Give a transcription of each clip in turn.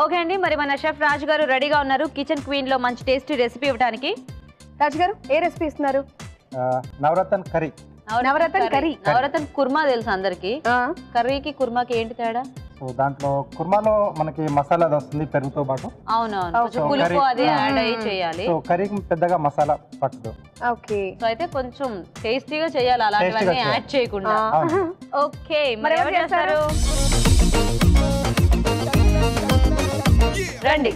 Okay అండి, మరి మన షెఫ్ రాజు గారు రెడీగా ఉన్నారు కిచెన్ క్వీన్ లో మంచి టేస్టీ రెసిపీ ఇవ్వడానికి. రాజు గారు ఏ రెసిపీ ఇస్తున్నారు? నవరత్న కర్రీ. నవరత్న కుర్మా తెలుసు అందరికి, కర్రీకి కుర్మాకి ఏంటి తేడా? సో దాంట్లో కుర్మాలో మనకి మసాలా వస్తుంది పెరుగుతో పాటు. అవునవును, కొంచెం పులుపు అది యాడ్ అయ్యి చేయాలి. సో కర్రీకి పెద్దగా మసాలా పట్టదు. ఓకే, సో అయితే కొంచెం టేస్టీగా చేయాలి అలాంటివన్నీ యాడ్ చేయకుండా. ఓకే, మరి ఎవరు చేస్తారు? రండి.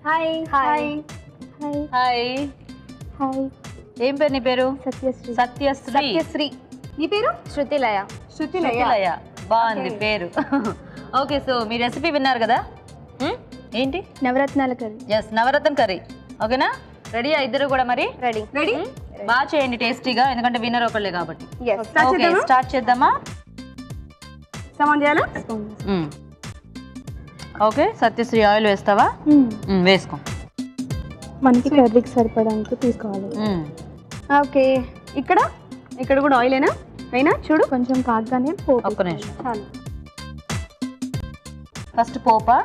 Hi hi hi hi. ఏం పేరు నీ పేరు? సత్యశ్రీ. సత్యశ్రీ. నీ పేరు? శృతిలయ. శృతిలయ, బాగుంది పేరు. ఓకే, సో మీ రెసిపీ విన్నారు కదా, ఏంటి? నవరత్నాల కర్రీ. ఎస్, నవరత్న కర్రీ. ఓకేనా? రెడీయా ఇద్దరు కూడా? మరి రెడీ. బాగా చేయండి టేస్టీగా, ఎందుకంటే విన్నర్ ఒకళ్ళే కాబట్టి. ఓకే, స్టార్ట్ చేద్దామా? సామాన్ చేయాలా? ఓకే, సత్యశ్రీ ఆయిల్ వేస్తావా? వేసుకో. మనకి కర్రీకి సరిపడానికి తీసుకోవాలి. ఓకే, ఇక్కడ కూడా ఆయిల్ అయినా చూడు, కొంచెం కాగానే పోపు. ఒక్క నిమిషం, చాలు. ఫస్ట్ పోపా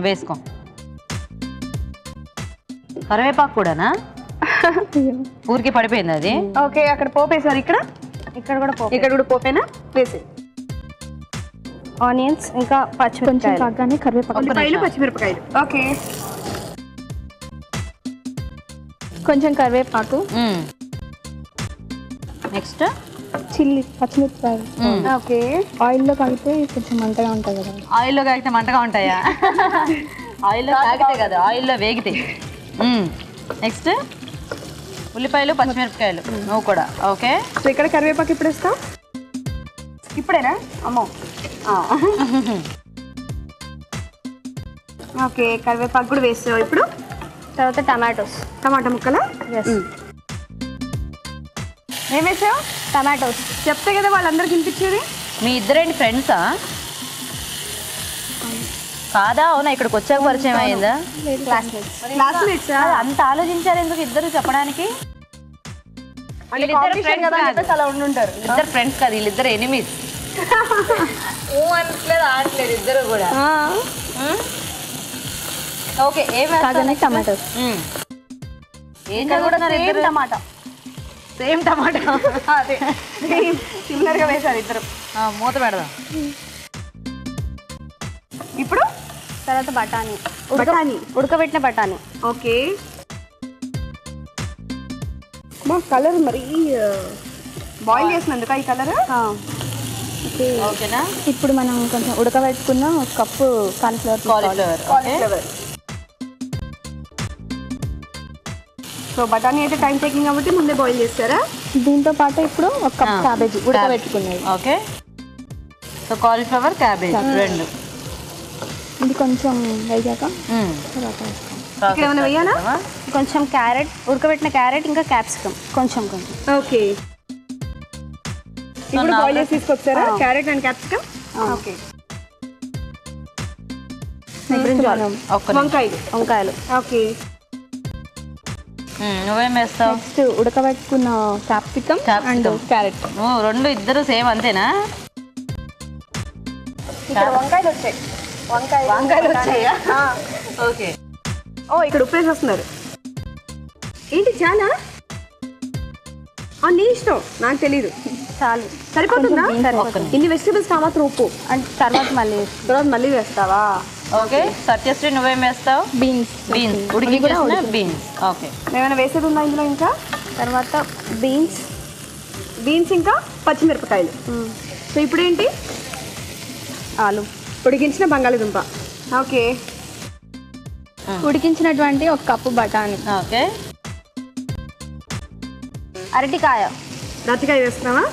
వేసుకో. కరివేపాకు కూడానా? ఊరికి పడిపోయింది అది. ఓకే, అక్కడ పోపు వేసారు, ఇక్కడ కూడా పోపేనా? వేసి ఆనియన్స్ ఇంకా పచ్చిమిరపకాయలు, కాగానే కరివేపాకు, పచ్చిమిరపకాయలు. ఓకే, కొంచెం కరివేపాకు, నెక్స్ట్ చిల్లీ, పచ్చిమిరపకాయలు. ఓకే, ఆయిల్లో కాగితే కొంచెం మంటగా ఉంటుంది కదా. ఆయిల్లో కాగితే మంటగా ఉంటాయా? ఆయిల్లో కాగితే కదా, ఆయిల్లో వేగితే. నెక్స్ట్ ఉల్లిపాయలు, పచ్చిమిరపకాయలు, నువ్వు కూడా. ఓకే, సో ఇక్కడ కరివేపాకు ఇప్పుడు వేస్తాం. ఇప్పుడేనా? అమ్మో. ఓకే, కరివేపాకు కూడా వేస్తావు ఇప్పుడు. తర్వాత టమాటా ముక్కలు. ఏం వేసావు? టమాటోస్. చెప్తే కదా వాళ్ళందరికి తినిపించేది. మీ ఇద్దరేంటి ఫ్రెండ్సా? కాదా? అవునా, ఇక్కడికి వచ్చాక పరిచయం అయిందా? క్లాస్మేట్స్. అంత ఆలోచించారు ఎందుకు ఇద్దరు చెప్పడానికి? ఇద్దరు ఫ్రెండ్స్ కాదు, వీళ్ళిద్దరు ఎనిమీస్. ఆడలేదు ఇద్దరు కూడా. Okay, tomatoes. ఏం చదువుతున్నారు ఇద్దరు? టమాటా. సేమ్ టమాటా. అదే సిమిలర్ గా వేశారు ఇద్దరు. మూత పెడదాం. ఇప్పుడు తర్వాత బఠానీ, ఉడకబెట్టిన బఠానీ. ఓకే, మా కలర్ మరీ బాయిల్ చేసినందుక ఈ కలర్. ఓకేనా? ఇప్పుడు మనం కొంచెం ఉడకబెట్టుకున్న ఒక కప్పు కాలీఫ్లవర్. సో బఠానీ అయితే టైం టేకింగ్ కాబట్టి ముందే బాయిల్ చేస్తారా? దీంతో పాటు ఇప్పుడు ఒక కప్ క్యాబేజీ ఉడకబెట్టుకున్నది. ఓకే, సో కాలీఫ్లవర్, క్యాబేజ్ రెండు. ఇది కొంచెం వేగాక ఇక్కడ ఏమైనా వేయాలా? కొంచెం క్యారెట్, ఉడకబెట్టిన క్యారెట్, ఇంకా క్యాప్సికమ్ కొంచెం. ఓకే, ఇప్పుడు బాయిల్ చేసి తీసుకొచ్చారా క్యారెట్ అండ్ క్యాప్సికమ్? ఓకే, వంకాయలు. ఓకే, నువ్వేం వేస్తావు? నెక్స్ట్ ఉడకబెట్టుకున్న క్యాప్సికమ్ అండ్ క్యారెట్. రెండు ఇద్దరు సేమ్ అంతేనా? వంకాయలు వచ్చాయా? ఓకే. ఓ, ఇక్కడ ఉప్పు వేసి వస్తున్నారు. ఏంటి చాలా? నీ ఇష్టం, నాకు తెలీదు. చాలు, సరిపోతుందా? ఇన్ని వెజిటేబుల్స్ కావాలి ఉప్పు అంటే తర్వాత మళ్ళీ వేస్తావా? ఓకే, సత్యశ్రీ నువ్వేం వేస్తావు? బీన్స్ ఉడికి బీన్స్. ఓకే, ఏమైనా వేసేది ఉందా ఇందులో? ఇంకా తర్వాత బీన్స్ ఇంకా పచ్చిమిరపకాయలు. సో ఇప్పుడు ఏంటి? ఆలు, ఉడికించిన బంగాళదుంప. ఓకే, ఉడికించినటువంటి ఒక కప్పు బఠానీ. ఓకే, అరటికాయ వేస్తున్నావా?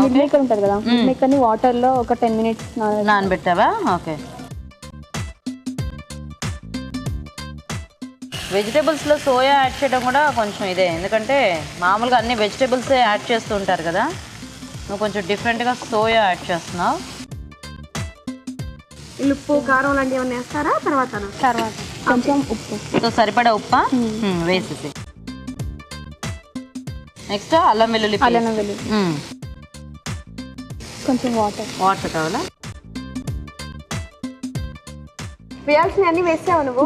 మిల్మేకర్ ఉంటుంది కదా, మిల్మేకర్ని వాటర్లో ఒక 10 minutes నానబెట్టావా? ఓకే, వెజిటేబుల్స్లో సోయా యాడ్ చేయడం కూడా కొంచెం ఇదే, ఎందుకంటే మామూలుగా అన్ని వెజిటేబుల్సే యాడ్ చేస్తూ ఉంటారు కదా, నువ్వు కొంచెం డిఫరెంట్గా సోయా యాడ్ చేస్తున్నావు. ఉప్పు, కారం లాంటివి ఏమైనా వేస్తారా? తర్వాత కొంచెం ఉప్పు, సరిపడా ఉప్పా వేసేసి. నెక్స్ట్ అల్లం వెల్లుల్లి అల్లం వెల్లుల్లి కొంచెం వాటర్ కావాలా? వేయాల్సిన అన్ని వేసావు నువ్వు.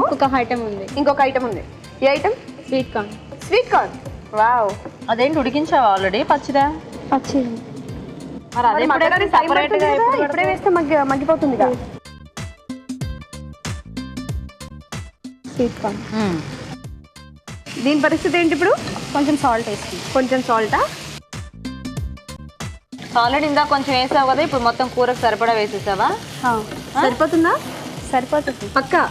ఇంకొక ఐటమ్ ఉంది. ఏ item? Sweet corn. Sweet corn. Wow. అదేంటి ఉడికించావా ఆల్రెడీ పచ్చిదా? పచ్చిది. మరి అదే ఇప్పుడే వేస్తే మగ్గిపోతుందిగా. Sweet corn. దీని పరిస్థితి ఏంటి ఇప్పుడు? కొంచెం సాల్ట్ వేసుకుంది. కొంచెం సాల్టా? ఆల్రెడీ ఇందా కొంచెం వేసావు కదా, ఇప్పుడు మొత్తం కూరకు సరిపడా వేసేసావా? సరిపోతుందా? సరిపోతుంది పక్కా.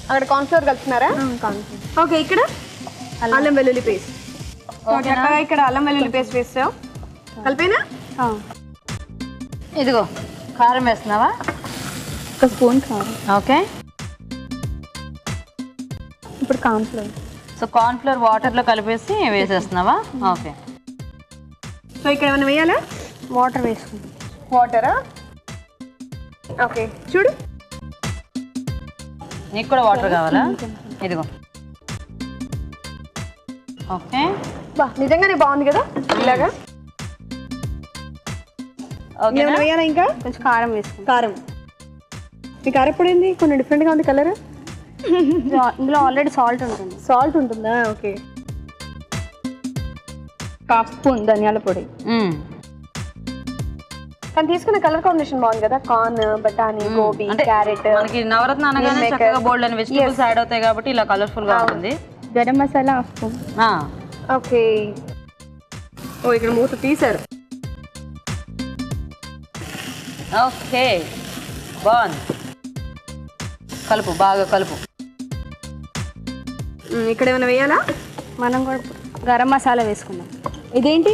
అక్కడ కార్న్ఫ్లోర్ కలుపుతున్నారా? ఓకే. ఇక్కడ అల్లం వెల్లుల్లి పేస్ట్. చక్కగా ఇక్కడ అల్లం వెల్లుల్లి పేస్ట్ వేస్తావు. కలిపేనా? ఇదిగో కారం వేస్తున్నావా? ఒక స్పూన్ కారం. ఓకే. ఇప్పుడు కార్న్ఫ్లోర్. సో కార్న్ఫ్లోర్ వాటర్లో కలిపేసి వేసేస్తున్నావా? ఓకే. సో ఇక్కడ ఏమైనా వేయాలా? వాటర్ వేసుకుంది. వాటరా? ఓకే. చూడు, నీకు కూడా వాటర్ కావాలా? ఇదిగో. ఓకే. నిజంగానే బాగుంది కదా ఇలాగా. ఏమైనా వేయాలా? ఇంకా కొంచెం కారం వేసుకుంది. కారం. ఈ కారం ఎప్పుడు ఏంది కొంచెం డిఫరెంట్గా ఉంది కలర్? ఇందులో ఆల్రెడీ సాల్ట్ ఉంటుంది. సాల్ట్ ఉంటుందా? ఓకే. హాఫ్ స్పూన్ ధనియాల పొడి. కానీ తీసుకున్న కలర్ కాంబినేషన్ బాగుంది కదా. కార్న్, బఠానీ, గోబీ, క్యారెట్. మనకి నవరత్న అనగానే చక్కగా బోల్డ్ అని వెజిటబుల్స్ యాడ్ అవుతాయి కాబట్టి ఇలా కలర్ఫుల్ గా ఉంటుంది. Garam masala half spoon. Okay. ఓ ఇక్కడ మూత తీసారు. ఓకే బాగుంది. కలుపు, బాగా కలుపు. ఇక్కడ ఏమైనా వేయాలా? మనం కూడా గరం మసాలా వేసుకుందాం. ఇదేంటి?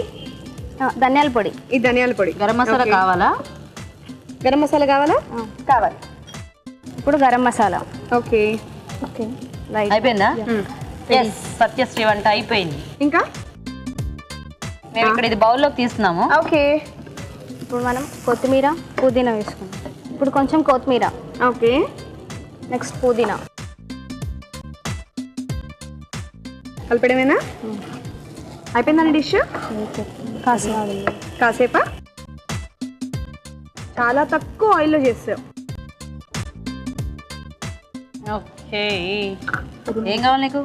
ధనియాల పొడి. ఈ ధనియాల పొడి. గరం మసాలా కావాలా? గరం మసాలా కావాలా? కావాలి. ఇప్పుడు గరం మసాలా. ఓకే. ఓకే. అయిపోయిందా? ఎస్, సత్యశ్రీ వంట అయిపోయింది. ఇంకా మేము ఇక్కడ ఇది బౌల్లోకి తీస్తున్నాము. ఓకే. ఇప్పుడు మనం కొత్తిమీర, పుదీనా వేసుకుందాం. ఇప్పుడు కొంచెం కొత్తిమీర. ఓకే. నెక్స్ట్ పుదీనా. కలిపడమేనా? అయిపోయిందండి డిష్. కాసేపా? చాలా తక్కువ ఆయిల్లో చేస్తావు. ఓకే. ఏం కావాలి నీకు?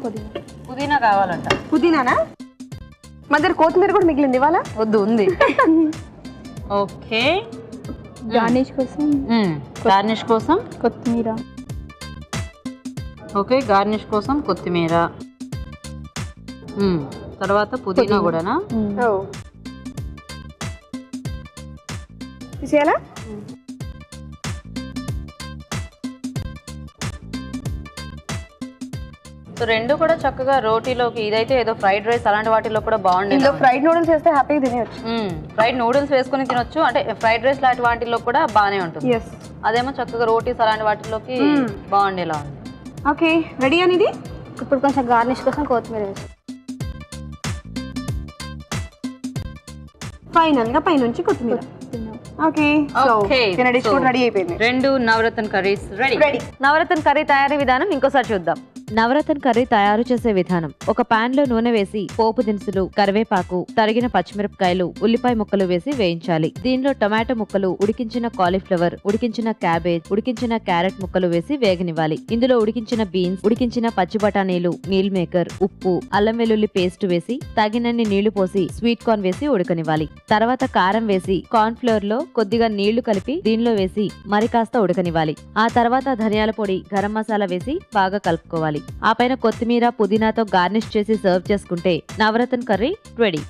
పుదీనా కావాలంట. పుదీనానా? మా దగ్గర కొత్తిమీర కూడా మిగిలింది ఇవాళ. వద్దు, ఉంది. ఓకే. గార్నిష్ కోసం. గార్నిష్ కోసం కొత్తిమీర. ఓకే, గార్నిష్ కోసం కొత్తిమీర. తర్వాత పుదీనా కూడానా? తీసేయాలా? సో రెండు కూడా చక్కగా రోటీలోకి, ఇదైతే ఏదో ఫ్రైడ్ రైస్ అలాంటి వాటిలో కూడా బాగుండేది. ఇందులో ఫ్రైడ్ నూడిల్స్ వేస్తే హ్యాపీగా తినేయచ్చు. ఫ్రైడ్ నూడిల్స్ వేసుకుని తినొచ్చు, అంటే ఫ్రైడ్ రైస్ లాంటి వాటిలో కూడా బాగానే ఉంటుంది. అదేమో చక్కగా రోటీస్ అలాంటి వాటిలోకి బాగుండేలా ఉంది. ఓకే, రెడీ అనేది. ఇప్పుడు కొంచెం గార్నిష్ కోసం కొత్తిమీర వేసి ఫైనల్ గా పైనుంచి కొత్తిమీర. ఓకే. డిష్ కూడా రెడీ అయిపోయింది. రెండు నవరత్న కర్రీస్ రెడీ. నవరత్న కర్రీ తయారీ విధానం ఇంకోసారి చూద్దాం. నవరత్న కర్రీ తయారు చేసే విధానం: ఒక పాన్ లో నూనె వేసి పోపు దినుసులు, కరివేపాకు, తరిగిన పచ్చిమిరపకాయలు, ఉల్లిపాయ ముక్కలు వేసి వేయించాలి. దీనిలో టొమాటో ముక్కలు, ఉడికించిన కాలీఫ్లవర్, ఉడికించిన క్యాబేజ్, ఉడికించిన క్యారెట్ ముక్కలు వేసి వేగనివ్వాలి. ఇందులో ఉడికించిన బీన్స్, ఉడికించిన పచ్చి బఠానీలు, మీల్ మేకర్, ఉప్పు, అల్లం వెల్లుల్లి పేస్ట్ వేసి తగినన్ని నీళ్లు పోసి స్వీట్ కార్న్ వేసి ఉడకనివ్వాలి. తర్వాత కారం వేసి కార్న్ ఫ్లోర్ లో కొద్దిగా నీళ్లు కలిపి దీనిలో వేసి మరి కాస్త ఉడకనివ్వాలి. ఆ తర్వాత ధనియాల పొడి, గరం మసాలా వేసి బాగా కలుపుకోవాలి. ఆ పైన కొత్తిమీర, పుదీనాతో గార్నిష్ చేసి సర్వ్ చేసుకుంటే నవరత్న కర్రీ రెడీ.